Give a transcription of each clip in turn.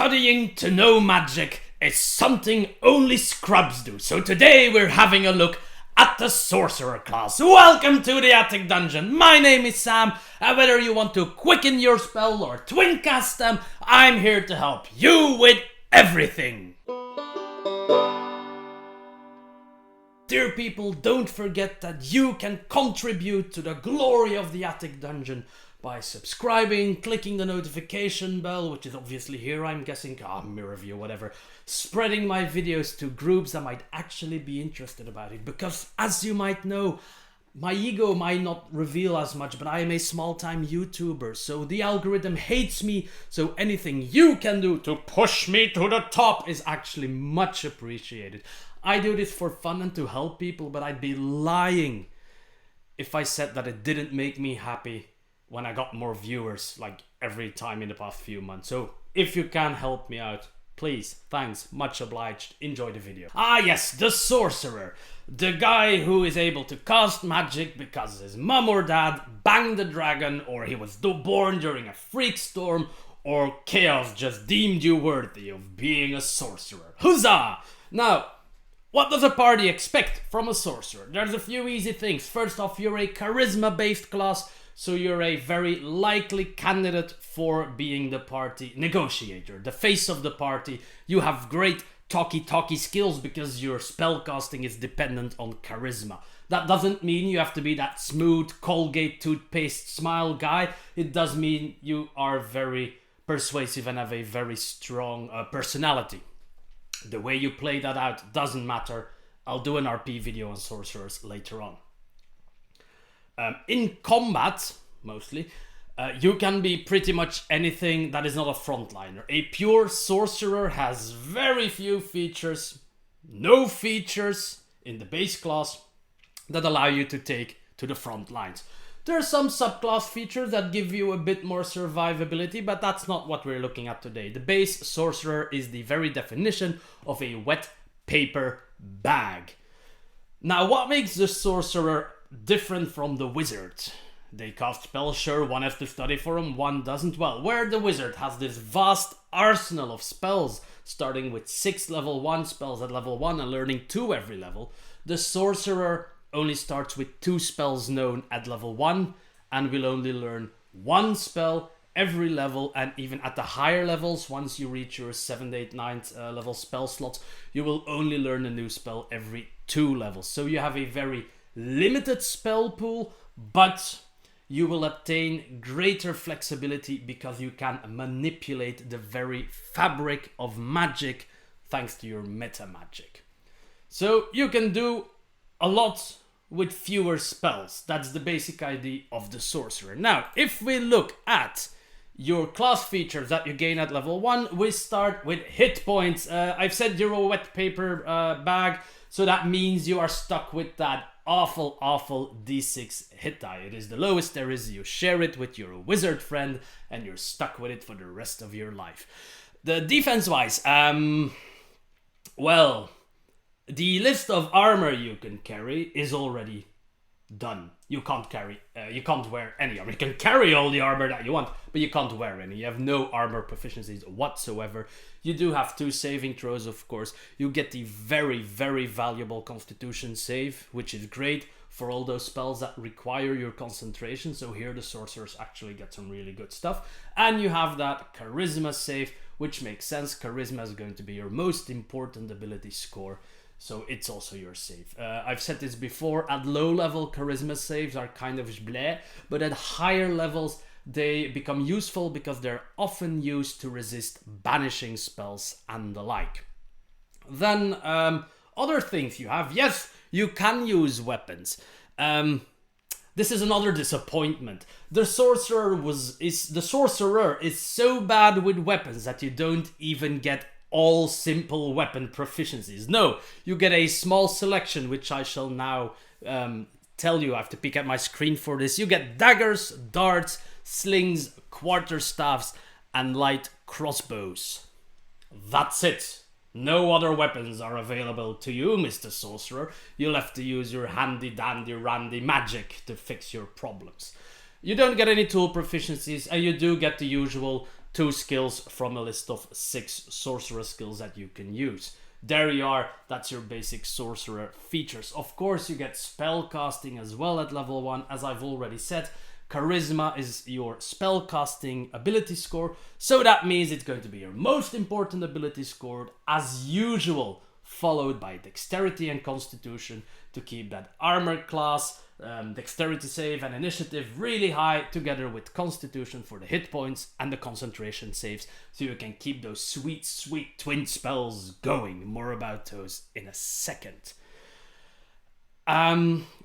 Studying to know magic is something only scrubs do. So today we're having a look at the Sorcerer class. Welcome to the Attic Dungeon. My name is Sam, and whether you want to quicken your spell or twin cast them, I'm here to help you with everything. Dear people, don't forget that you can contribute to the glory of the Attic Dungeon by subscribing, clicking the notification bell, which is obviously here, I'm guessing, mirror view, whatever, spreading my videos to groups that might actually be interested about it, because as you might know, my ego might not reveal as much, but I am a small-time YouTuber, so the algorithm hates me, so anything you can do to push me to the top is actually much appreciated. I do this for fun and to help people, but I'd be lying if I said that it didn't make me happy when I got more viewers, like every time in the past few months. So if you can help me out, please, thanks, much obliged, enjoy the video. Yes, the Sorcerer. The guy who is able to cast magic because his mum or dad banged a dragon, or he was born during a freak storm, or chaos just deemed you worthy of being a sorcerer. Huzzah! Now, what does a party expect from a sorcerer? There's a few easy things. First off, you're a charisma-based class, so you're a very likely candidate for being the party negotiator, the face of the party. You have great talky skills because your spellcasting is dependent on charisma. That doesn't mean you have to be that smooth Colgate toothpaste smile guy. It does mean you are very persuasive and have a very strong personality. The way you play that out doesn't matter. I'll do an RP video on sorcerers later on. In combat, mostly, you can be pretty much anything that is not a frontliner. A pure sorcerer has very few features, no features in the base class that allow you to take to the front lines. There are some subclass features that give you a bit more survivability, but that's not what we're looking at today. The base sorcerer is the very definition of a wet paper bag. Now, what makes the sorcerer different from the wizard? They cast spells, sure, one has to study for them, one doesn't. Well, where the wizard has this vast arsenal of spells, starting with 6 level 1 spells at level 1 and learning 2 every level, the sorcerer only starts with 2 spells known at level 1 and will only learn 1 spell every level, and even at the higher levels, once you reach your 7th, 8th, 9th level spell slots, you will only learn a new spell every 2 levels. So you have a very limited spell pool, but you will obtain greater flexibility because you can manipulate the very fabric of magic thanks to your metamagic. So you can do a lot with fewer spells. That's the basic idea of the sorcerer. Now, if we look at your class features that you gain at level 1, we start with hit points. I've said you're a wet paper bag, so that means you are stuck with that awful d6 hit die. It is the lowest there is. You share it with your wizard friend and you're stuck with it for the rest of your life. The defense wise, well, the list of armor you can carry is already done. You can't wear any armor. You can carry all the armor that you want, but you can't wear any. You have no armor proficiencies whatsoever. You do have 2 saving throws, of course. You get the very valuable Constitution save, which is great for all those spells that require your concentration. So here the sorcerers actually get some really good stuff. And you have that Charisma save, which makes sense. Charisma is going to be your most important ability score, so it's also your save. I've said this before, at low level charisma saves are kind of bleh, but at higher levels they become useful because they're often used to resist banishing spells and the like. Then other things you have, yes, you can use weapons. This is another disappointment. The sorcerer is so bad with weapons that you don't even get all simple weapon proficiencies. No, you get a small selection, which I shall now tell you. I have to pick up my screen for this. You get daggers, darts, slings, quarterstaffs, and light crossbows. That's it. No other weapons are available to you, Mr. Sorcerer. You'll have to use your handy-dandy-randy magic to fix your problems. You don't get any tool proficiencies, and you do get the usual 2 skills from a list of 6 sorcerer skills that you can use. There you are, that's your basic sorcerer features. Of course, you get spell casting as well at level 1, as I've already said. Charisma is your spell casting ability score, so that means it's going to be your most important ability score as usual, followed by dexterity and constitution to keep that armor class, dexterity save and initiative really high, together with constitution for the hit points and the concentration saves, so you can keep those sweet twin spells going. More about those in a second.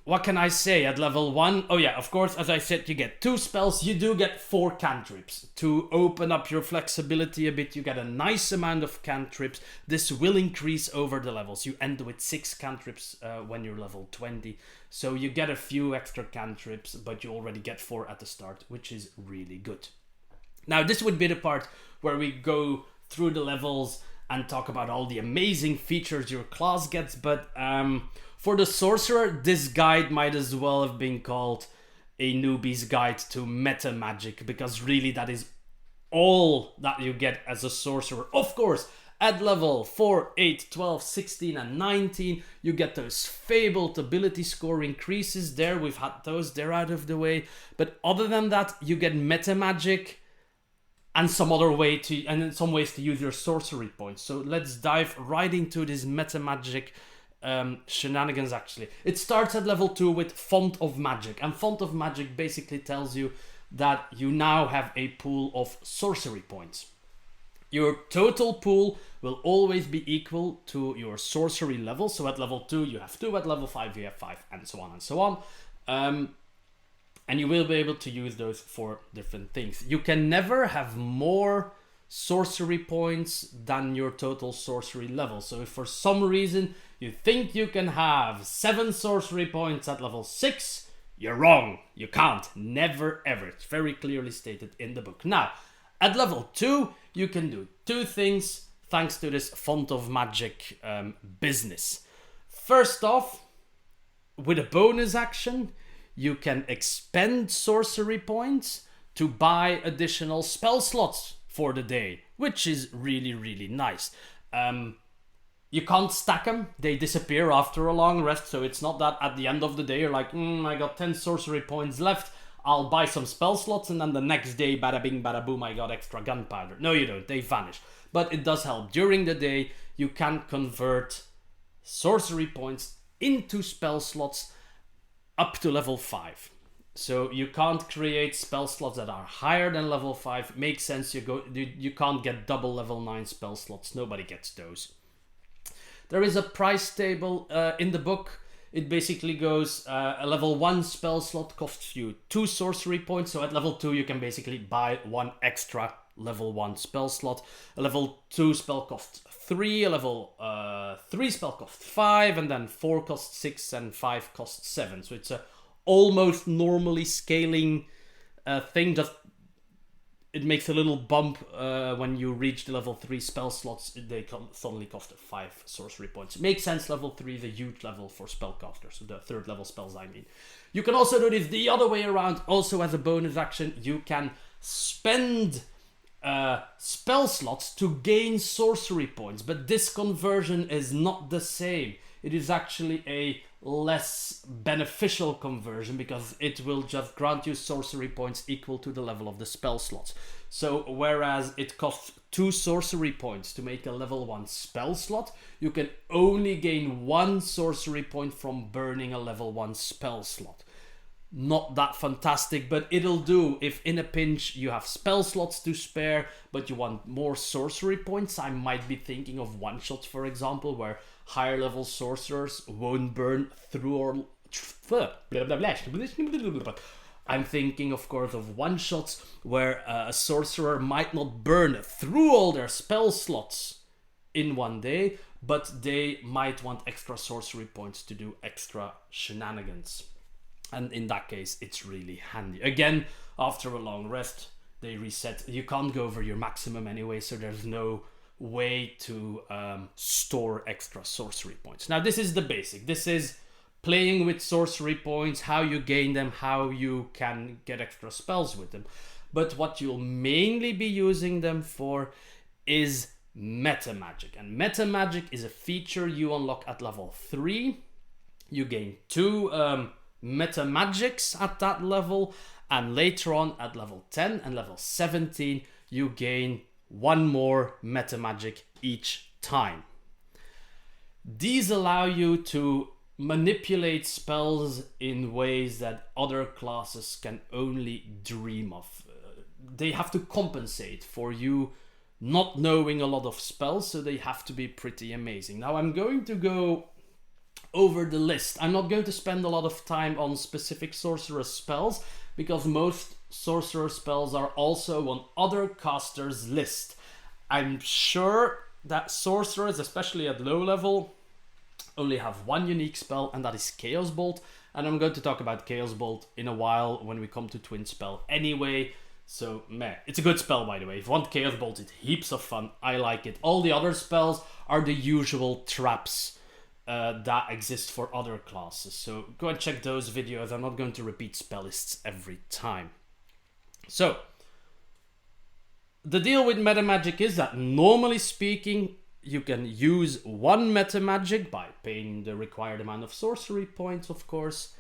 What can I say at level 1? Oh yeah, of course, as I said, you get 2 spells. You do get 4 cantrips. To open up your flexibility a bit, you get a nice amount of cantrips. This will increase over the levels. You end with 6 cantrips when you're level 20. So you get a few extra cantrips, but you already get 4 at the start, which is really good. Now, this would be the part where we go through the levels and talk about all the amazing features your class gets, but for the sorcerer, this guide might as well have been called a newbie's guide to metamagic, because really that is all that you get as a sorcerer. Of course, at level 4, 8, 12, 16 and 19, you get those fabled ability score increases there. We've had those, they're out of the way. But other than that, you get metamagic and some other way to, and in some ways to use your sorcery points. So let's dive right into this metamagic shenanigans actually. It starts at level 2 with Font of Magic, and Font of Magic basically tells you that you now have a pool of sorcery points. Your total pool will always be equal to your sorcery level. So at level 2 you have 2, at level 5 you have 5, and so on and so on. And you will be able to use those for different things. You can never have more sorcery points than your total sorcery level. So if for some reason you think you can have 7 sorcery points at level 6, you're wrong. You can't. Never ever. It's very clearly stated in the book. Now, at level 2, you can do 2 things thanks to this Font of Magic business. First off, with a bonus action, you can expend sorcery points to buy additional spell slots for the day, which is really, really nice. You can't stack them. They disappear after a long rest, so it's not that at the end of the day you're like, I got 10 sorcery points left, I'll buy some spell slots, and then the next day, bada bing, bada boom, I got extra gunpowder. No, you don't. They vanish. But it does help. During the day, you can convert sorcery points into spell slots up to level 5. So you can't create spell slots that are higher than level 5. Makes sense. You can't get double level 9 spell slots. Nobody gets those. There is a price table in the book. It basically goes, a level 1 spell slot costs you 2 sorcery points. So at level 2 you can basically buy 1 extra level 1 spell slot. A level 2 spell costs 3, a level 3 spell costs 5, and then 4 costs 6 and 5 costs 7. So it's a almost normally scaling thing. Just it makes a little bump when you reach the level 3 spell slots. They suddenly cost 5 sorcery points. It makes sense. Level 3 is a huge level for spellcasters, so the 3rd level spells I mean. You can also do this the other way around. Also as a bonus action, you can spend spell slots to gain sorcery points, but this conversion is not the same. It is actually a less beneficial conversion because it will just grant you sorcery points equal to the level of the spell slots. So whereas it costs 2 sorcery points to make a level 1 spell slot, you can only gain 1 sorcery point from burning a level 1 spell slot. Not that fantastic, but it'll do if in a pinch you have spell slots to spare, but you want more sorcery points. I might be thinking of one-shots, for example, where higher level sorcerers won't burn through or... I'm thinking, of course, of one-shots where a sorcerer might not burn through all their spell slots in one day, but they might want extra sorcery points to do extra shenanigans. And in that case, it's really handy. Again, after a long rest, they reset. You can't go over your maximum anyway, so there's no way to store extra sorcery points. Now, this is the basic. This is playing with sorcery points, how you gain them, how you can get extra spells with them. But what you'll mainly be using them for is metamagic. And metamagic is a feature you unlock at level 3. You gain 2 metamagics at that level, and later on at level 10 and level 17 you gain 1 more metamagic each time. These allow you to manipulate spells in ways that other classes can only dream of. They have to compensate for you not knowing a lot of spells, so they have to be pretty amazing. Now I'm going to go over the list. I'm not going to spend a lot of time on specific sorcerer spells, because most sorcerer spells are also on other casters' list. I'm sure that sorcerers, especially at low level, only have 1 unique spell, and that is Chaos Bolt. And I'm going to talk about Chaos Bolt in a while when we come to Twin Spell anyway. So, meh. It's a good spell, by the way. If you want Chaos Bolt, it's heaps of fun. I like it. All the other spells are the usual traps that exist for other classes. So go and check those videos. I'm not going to repeat spell lists every time. So, the deal with metamagic is that, normally speaking, you can use 1 metamagic by paying the required amount of sorcery points, of course,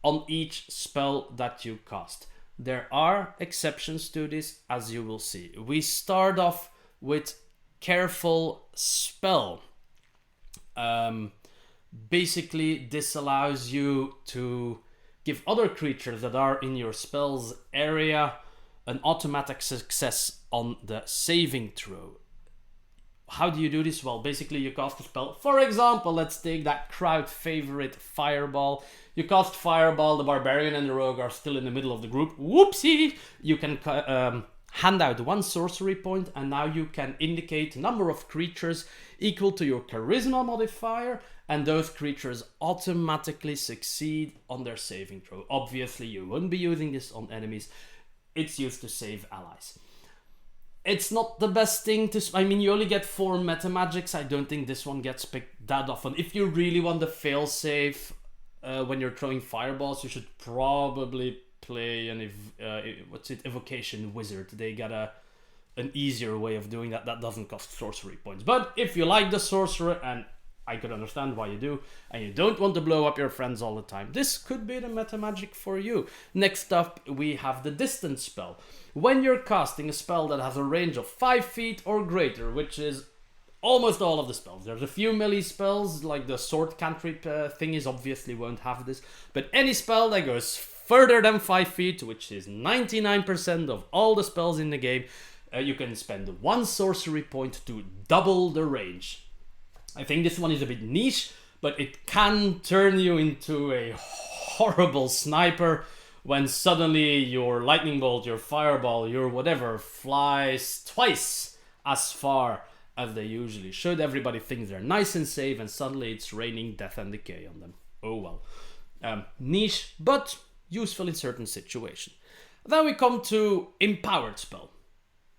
on each spell that you cast. There are exceptions to this, as you will see. We start off with Careful Spell. Basically, this allows you to give other creatures that are in your spell's area an automatic success on the saving throw. How do you do this? Well, basically you cast a spell. For example, let's take that crowd favorite Fireball. You cast Fireball, the Barbarian and the Rogue are still in the middle of the group. Whoopsie! You can hand out 1 sorcery point, and now you can indicate a number of creatures equal to your Charisma modifier, and those creatures automatically succeed on their saving throw. Obviously, you wouldn't be using this on enemies. It's used to save allies. It's not the best thing to... I mean, you only get 4 metamagics. I don't think this one gets picked that often. If you really want the failsafe when you're throwing fireballs, you should probably play an Evocation Wizard. They got an easier way of doing that. That doesn't cost sorcery points. But if you like the Sorcerer, and I could understand why you do, and you don't want to blow up your friends all the time, this could be the metamagic for you. Next up, we have the Distance Spell. When you're casting a spell that has a range of 5 feet or greater, which is almost all of the spells. There's a few melee spells, like the sword cantrip thingies obviously won't have this, but any spell that goes further than 5 feet, which is 99% of all the spells in the game, you can spend 1 sorcery point to double the range. I think this one is a bit niche, but it can turn you into a horrible sniper when suddenly your lightning bolt, your fireball, your whatever flies twice as far as they usually should. Everybody thinks they're nice and safe, and suddenly it's raining death and decay on them. Oh well. Niche, but useful in certain situations. Then we come to Empowered Spell.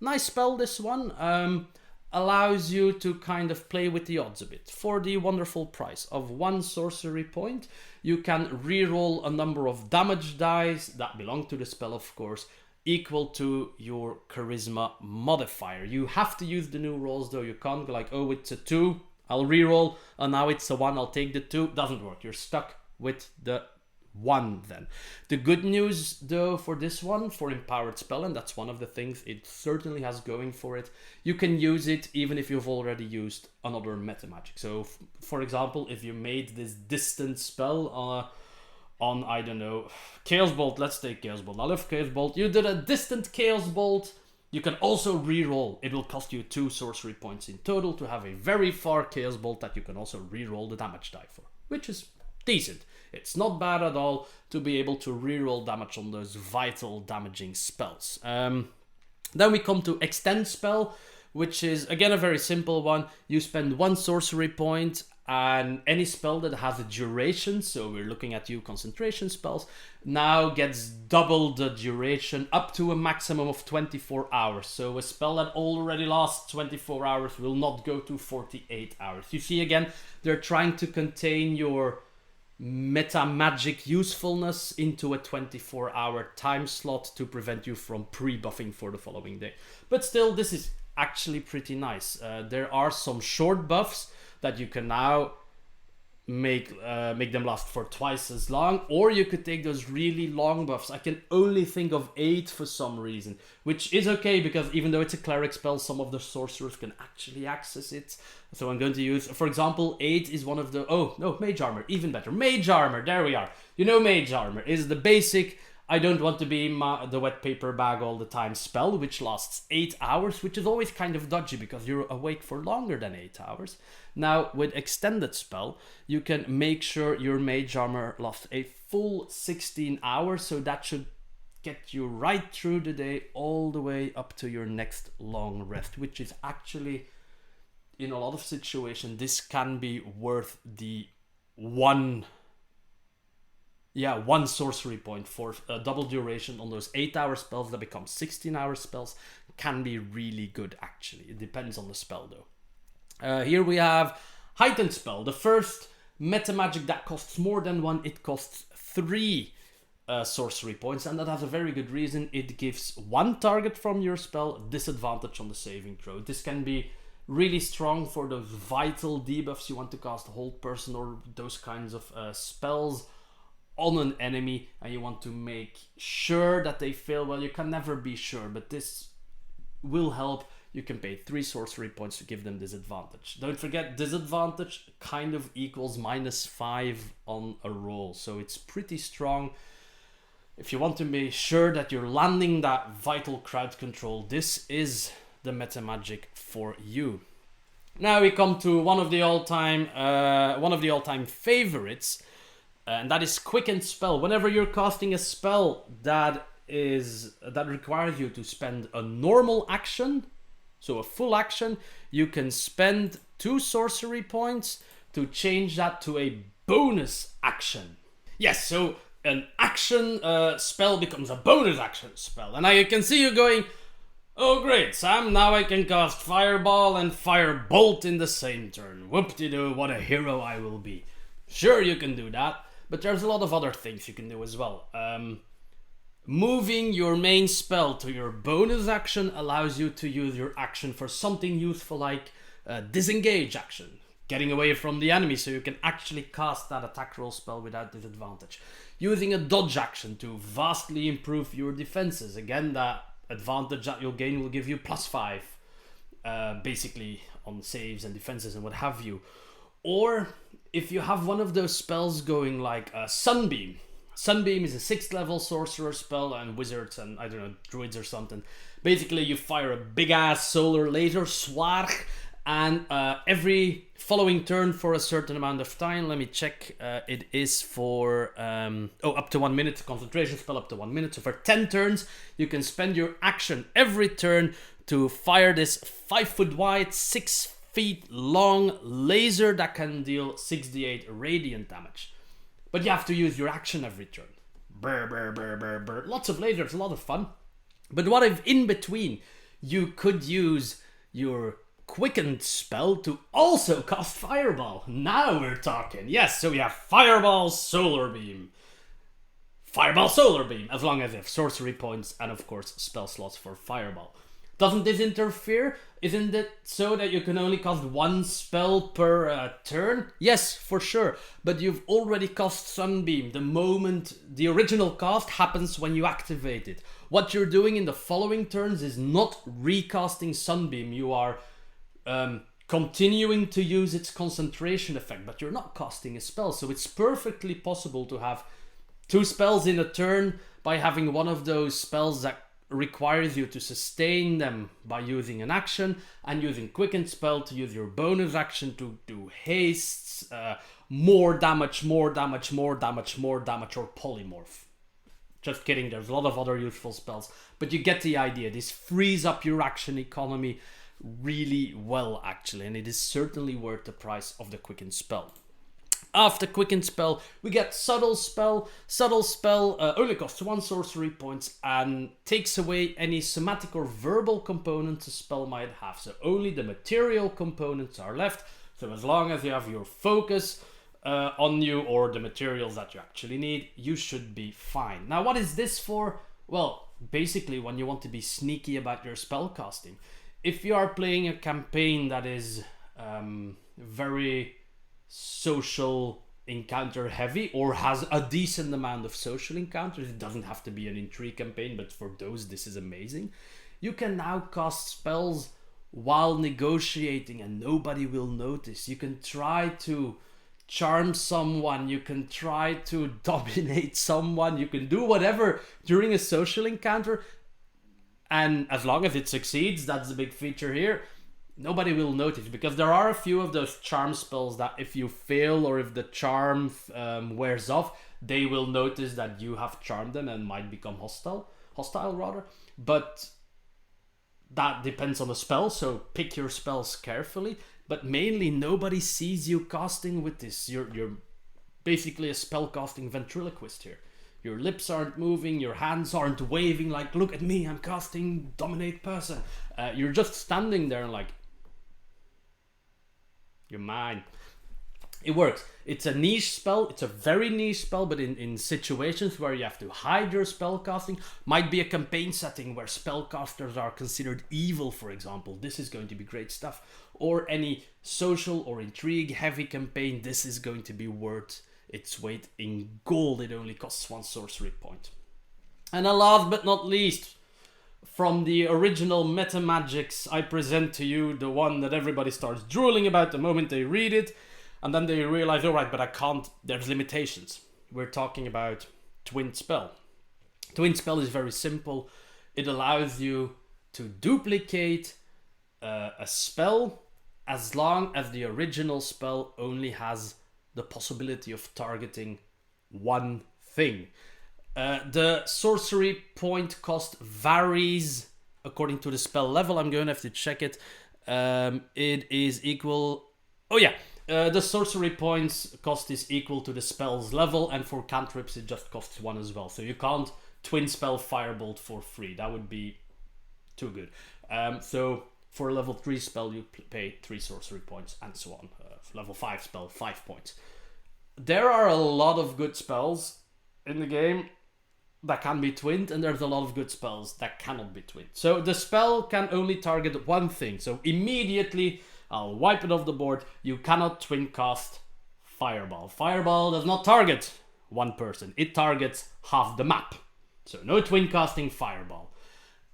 Nice spell, this one. Allows you to kind of play with the odds a bit. For the wonderful price of 1 sorcery point, you can reroll a number of damage dice that belong to the spell, of course, equal to your Charisma modifier. You have to use the new rolls though. You can't go like, oh, it's a 2, I'll reroll, and now it's a 1, I'll take the 2. Doesn't work. You're stuck with the 1 then. The good news though for this one, for Empowered Spell, and that's one of the things it certainly has going for it, you can use it even if you've already used another metamagic. So for example, if you made this Distance Spell on, I don't know, Chaos Bolt, let's take Chaos Bolt. I love Chaos Bolt. You did a distant Chaos Bolt, you can also reroll. It will cost you 2 sorcery points in total to have a very far Chaos Bolt that you can also reroll the damage die for, which is decent. It's not bad at all to be able to reroll damage on those vital damaging spells. Then we come to Extend Spell, which is again a very simple one. You spend 1 sorcery point, and any spell that has a duration, so we're looking at concentration spells, now gets double the duration up to a maximum of 24 hours. So a spell that already lasts 24 hours will not go to 48 hours. You see, again, they're trying to contain your metamagic usefulness into a 24-hour time slot to prevent you from pre-buffing for the following day. But still, this is actually pretty nice. There are some short buffs that you can now make them last for twice as long, or you could take those really long buffs. I can only think of 8 for some reason, which is okay because even though it's a cleric spell, some of the sorcerers can actually access it. So I'm going to use, for example, 8 is one of the, oh no, mage armor, even better, mage armor, there we are. You know, mage armor is the basic I don't want to be the wet paper bag all the time spell, which lasts 8 hours, which is always kind of dodgy because you're awake for longer than 8 hours. Now, with extended spell, you can make sure your mage armor lasts a full 16 hours, so that should get you right through the day, all the way up to your next long rest, which is actually, in a lot of situations, this can be worth the one sorcery point for a double duration on those 8-hour spells that become 16-hour spells. Can be really good, actually. It depends on the spell, though. Here we have Heightened spell, the first metamagic that costs more than 1. It costs 3 sorcery points, and that has a very good reason. It gives 1 target from your spell disadvantage on the saving throw. This can be really strong for those vital debuffs you want to cast hold person or those kinds of spells on an enemy, and you want to make sure that they fail. Well, you can never be sure, but this will help. You can pay 3 sorcery points to give them disadvantage. Don't forget, disadvantage kind of equals -5 on a roll, so it's pretty strong. If you want to be sure that you're landing that vital crowd control, this is the metamagic for you. Now we come to one of the all-time favorites, and that is quicken spell. Whenever you're casting a spell that requires you to spend a normal action, so a full action, you can spend 2 sorcery points to change that to a bonus action. Yes, so an action spell becomes a bonus action spell. And now you can see you going, oh great, Sam, now I can cast Fireball and Firebolt in the same turn. Whoop-de-doo, what a hero I will be. Sure, you can do that, but there's a lot of other things you can do as well. Moving your main spell to your bonus action allows you to use your action for something useful like disengage action, getting away from the enemy so you can actually cast that attack roll spell without disadvantage. Using a dodge action to vastly improve your defenses. Again, that advantage that you'll gain will give you +5, basically on saves and defenses and what have you. Or if you have one of those spells going like Sunbeam. Sunbeam is a 6th level sorcerer spell, and wizards and, I don't know, druids or something. Basically, you fire a big-ass solar laser, swarg, and every following turn for a certain amount of time, let me check, it is for, up to 1 minute, concentration spell up to 1 minute. So for 10 turns, you can spend your action every turn to fire this 5 foot wide, 6 feet long laser that can deal 6d8 radiant damage. But you have to use your action every turn. Brr, brr, brr, brr, brr. Lots of lasers, a lot of fun. But what if in between you could use your quickened spell to also cast Fireball? Now we're talking. Yes, so we have Fireball, Solar Beam. Fireball, Solar Beam, as long as you have sorcery points and of course spell slots for Fireball. Doesn't this interfere? Isn't it so that you can only cast 1 spell per turn? Yes, for sure. But you've already cast Sunbeam. The moment the original cast happens when you activate it. What you're doing in the following turns is not recasting Sunbeam. You are continuing to use its concentration effect, but you're not casting a spell. So it's perfectly possible to have 2 spells in a turn by having one of those spells that requires you to sustain them by using an action, and using quicken spell to use your bonus action to do hastes, more damage, or polymorph. Just kidding, there's a lot of other useful spells, but you get the idea. This frees up your action economy really well, actually, and it is certainly worth the price of the quicken spell. After quicken spell, we get subtle spell. Subtle spell only costs 1 sorcery points and takes away any somatic or verbal components a spell might have. So only the material components are left. So as long as you have your focus, on you, or the materials that you actually need, you should be fine. Now, what is this for? Well, basically when you want to be sneaky about your spell casting. If you are playing a campaign that is very social encounter heavy, or has a decent amount of social encounters, it doesn't have to be an intrigue campaign, but for those this is amazing. You can now cast spells while negotiating and nobody will notice. You can try to charm someone, you can try to dominate someone, you can do whatever during a social encounter, and as long as it succeeds, that's the big feature here, nobody will notice, because there are a few of those charm spells that if you fail, or if the charm wears off, they will notice that you have charmed them and might become hostile rather. But that depends on the spell, so pick your spells carefully. But mainly nobody sees you casting with this. You're basically a spell casting ventriloquist here. Your lips aren't moving, your hands aren't waving like, look at me, I'm casting dominate person. You're just standing there and like, you're mine. It works. It's a niche spell. It's a very niche spell, but in situations where you have to hide your spell casting, might be a campaign setting where spellcasters are considered evil, for example. This is going to be great stuff. Or any social or intrigue heavy campaign, this is going to be worth its weight in gold. It only costs 1 sorcery point. And last but not least, from the original metamagics, I present to you the one that everybody starts drooling about the moment they read it. And then they realize, all right, but I can't, there's limitations. We're talking about Twin Spell. Twin Spell is very simple. It allows you to duplicate a spell as long as the original spell only has the possibility of targeting one thing. The sorcery point cost varies according to the spell level. I'm going to have to check it. It is equal... Oh yeah. The sorcery points cost is equal to the spell's level, and for cantrips it just costs 1 as well. So you can't twin spell Firebolt for free. That would be too good. So for a level 3 spell you pay 3 sorcery points and so on. Level 5 spell 5 points. There are a lot of good spells in the game that can be twinned, and there's a lot of good spells that cannot be twinned. So the spell can only target one thing. So immediately I'll wipe it off the board. You cannot twin cast Fireball. Fireball does not target one person. It targets half the map. So no twin casting Fireball.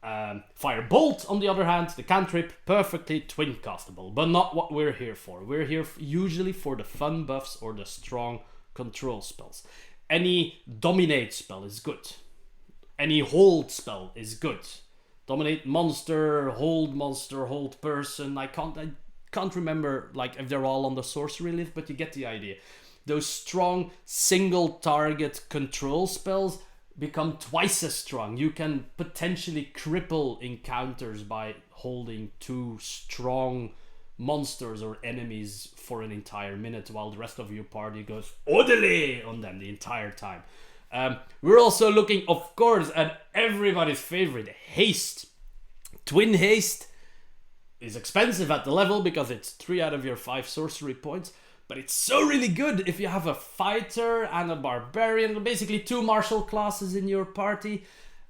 Firebolt, on the other hand, the cantrip, perfectly twin castable, but not what we're here for. We're here usually for the fun buffs or the strong control spells. Any dominate spell is good. Any hold spell is good. Dominate monster, hold person. I can't remember like if they're all on the sorcery list, but you get the idea. Those strong single target control spells become twice as strong. You can potentially cripple encounters by holding 2 strong monsters or enemies for an entire minute while the rest of your party goes orderly on them the entire time. We're also looking, of course, at everybody's favorite, haste. Twin haste is expensive at the level because it's 3 out of your 5 sorcery points, but it's so really good if you have a fighter and a barbarian, basically 2 martial classes in your party.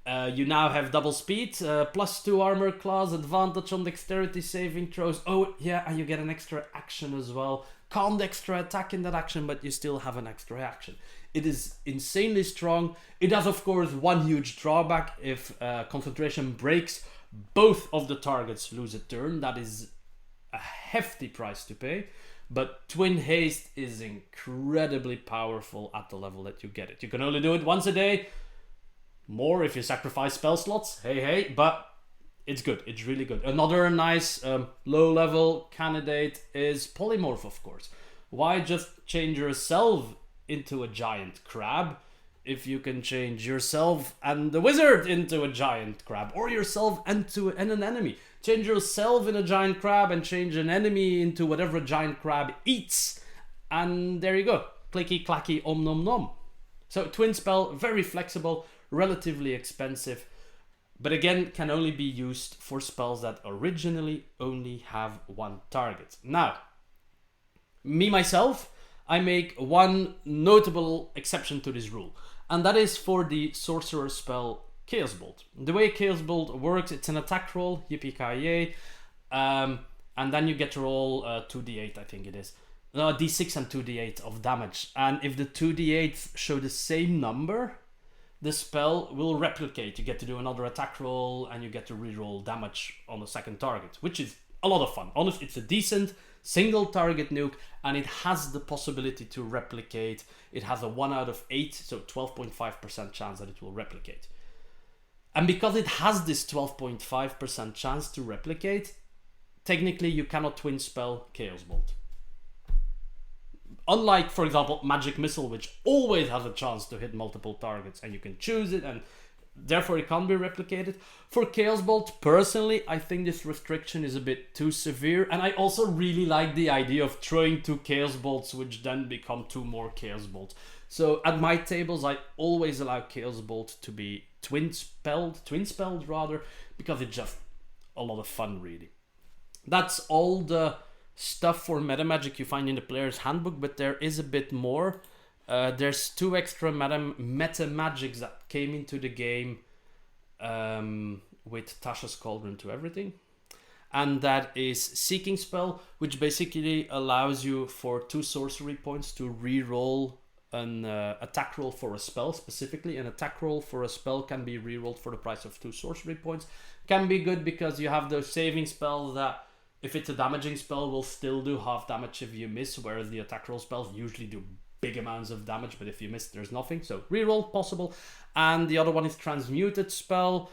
You now have double speed, +2 armor class, advantage on dexterity saving throws. Oh yeah, and you get an extra action as well. Can't extra attack in that action, but you still have an extra action. It is insanely strong. It has, of course, one huge drawback. If concentration breaks, both of the targets lose a turn. That is a hefty price to pay. But Twin Haste is incredibly powerful at the level that you get it. You can only do it once a day. More if you sacrifice spell slots. Hey, but it's good. It's really good. Another nice low-level candidate is Polymorph, of course. Why just change yourself into a giant crab if you can change yourself and the wizard into a giant crab, or yourself and an enemy? Change yourself in a giant crab and change an enemy into whatever a giant crab eats, and there you go. Clicky clacky om nom nom. So twin spell, very flexible, relatively expensive, but again can only be used for spells that originally only have one target. Now, me myself, I make one notable exception to this rule, and that is for the Sorcerer spell Chaos Bolt. The way Chaos Bolt works, it's an attack roll, yippee-ki-yay, and then you get to roll 2d8, I think it is. D6 and 2d8 of damage, and if the 2d8 show the same number, the spell will replicate. You get to do another attack roll, and you get to reroll damage on the second target, which is a lot of fun. Honestly, it's a decent single target nuke, and it has the possibility to replicate. It has a 1 out of 8, so 12.5% chance that it will replicate. And because it has this 12.5% chance to replicate, technically you cannot twin spell Chaos Bolt. Unlike, for example, Magic Missile, which always has a chance to hit multiple targets, and you can choose it, and therefore it can't be replicated. For Chaos Bolt, personally, I think this restriction is a bit too severe, and I also really like the idea of throwing 2 Chaos Bolts, which then become 2 more Chaos Bolts. So at my tables, I always allow Chaos Bolt to be twin spelled rather, because it's just a lot of fun, really. That's all the stuff for metamagic you find in the player's handbook, but there is a bit more. There's 2 extra metamagics that came into the game with Tasha's Cauldron to Everything, and that is Seeking Spell, which basically allows you for 2 sorcery points to re-roll an attack roll for a spell. Specifically, an attack roll for a spell can be re-rolled for the price of 2 sorcery points. Can be good because you have those saving spells that, if it's a damaging spell, will still do half damage if you miss, whereas the attack roll spells usually do big amounts of damage, but if you miss, there's nothing. So reroll possible. And the other one is Transmuted Spell.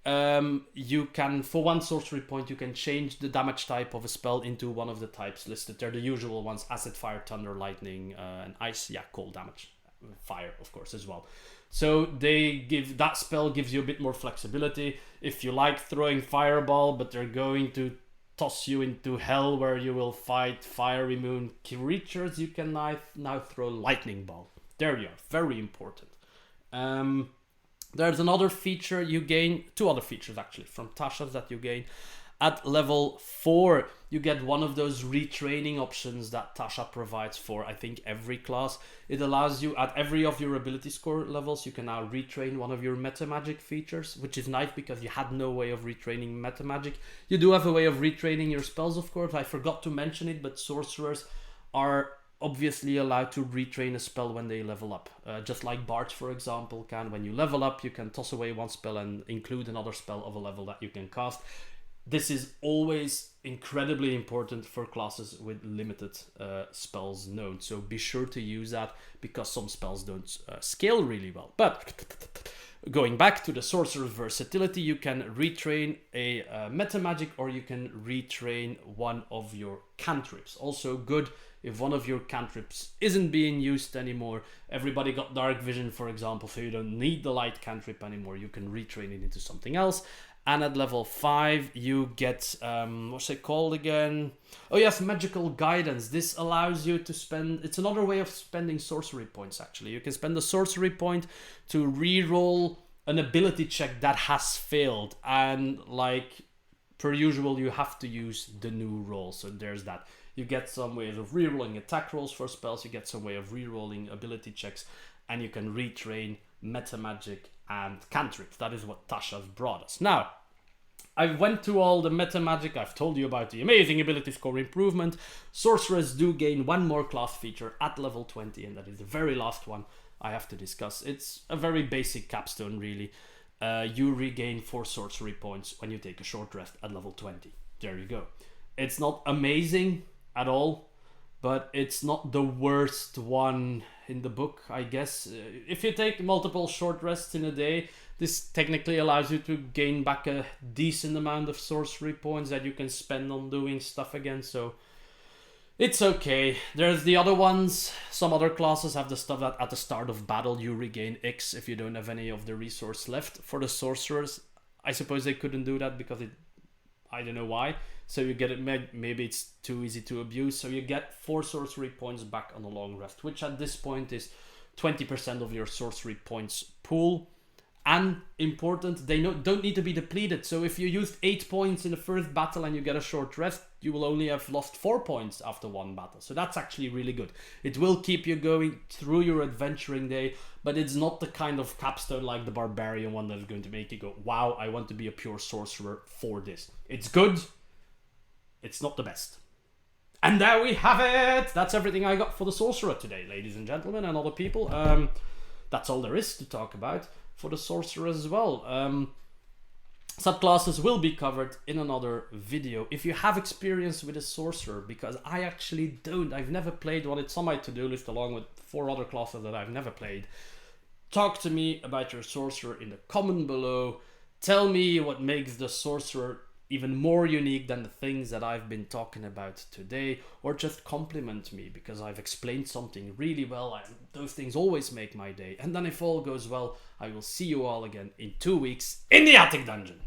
You can, for 1 sorcery point, you can change the damage type of a spell into one of the types listed. They're the usual ones: acid, fire, thunder, lightning, and ice. Yeah, cold damage. Fire, of course, as well. So that spell gives you a bit more flexibility. If you like throwing fireball, but they're going to toss you into hell where you will fight fire immune creatures, you can now throw lightning ball. There you are. Very important. There's another feature you gain, 2 other features actually from Tasha's that you gain. At level 4, you get one of those retraining options that Tasha provides for, I think, every class. It allows you, at every of your ability score levels, you can now retrain one of your metamagic features, which is nice because you had no way of retraining metamagic. You do have a way of retraining your spells, of course. I forgot to mention it, but sorcerers are obviously allowed to retrain a spell when they level up. Just like bards, for example, can. When you level up, you can toss away one spell and include another spell of a level that you can cast. This is always incredibly important for classes with limited spells known. So be sure to use that, because some spells don't scale really well. But going back to the sorcerer's versatility, you can retrain a metamagic, or you can retrain one of your cantrips. Also good if one of your cantrips isn't being used anymore. Everybody got dark vision, for example, so you don't need the light cantrip anymore. You can retrain it into something else. And at level 5, you get, what's it called again? Oh yes, Magical Guidance. This allows you to spend, it's another way of spending sorcery points, actually. You can spend a sorcery point to re-roll an ability check that has failed. And like per usual, you have to use the new roll. So there's that. You get some ways of re-rolling attack rolls for spells. You get some way of re-rolling ability checks. And you can retrain metamagic and cantrips. That is what Tasha's brought us. Now, I went through all the metamagic. I've told you about the amazing ability score improvement. Sorcerers do gain 1 more class feature at level 20, and that is the very last one I have to discuss. It's a very basic capstone, really. You regain 4 sorcery points when you take a short rest at level 20. There you go. It's not amazing at all, but it's not the worst one in the book, I guess. If you take multiple short rests in a day, this technically allows you to gain back a decent amount of sorcery points that you can spend on doing stuff again, so it's okay. There's the other ones. Some other classes have the stuff that at the start of battle you regain X if you don't have any of the resource left. For the sorcerers, I suppose they couldn't do that because I don't know why. So you get it, maybe it's too easy to abuse. So you get 4 sorcery points back on a long rest, which at this point is 20% of your sorcery points pool. And important, they don't need to be depleted. So if you used 8 points in the first battle and you get a short rest, you will only have lost 4 points after one battle. So that's actually really good. It will keep you going through your adventuring day, but it's not the kind of capstone like the barbarian one that's going to make you go, wow, I want to be a pure sorcerer for this. It's good. It's not the best. And there we have it. That's everything I got for the sorcerer today, ladies and gentlemen and other people. That's all there is to talk about for the sorcerer as well. Subclasses will be covered in another video. If you have experience with a sorcerer, because I actually don't, I've never played one, it's on my to-do list along with 4 other classes that I've never played. Talk to me about your sorcerer in the comment below. Tell me what makes the sorcerer even more unique than the things that I've been talking about today, or just compliment me because I've explained something really well, and those things always make my day. And then if all goes well, I will see you all again in 2 weeks in the attic dungeon.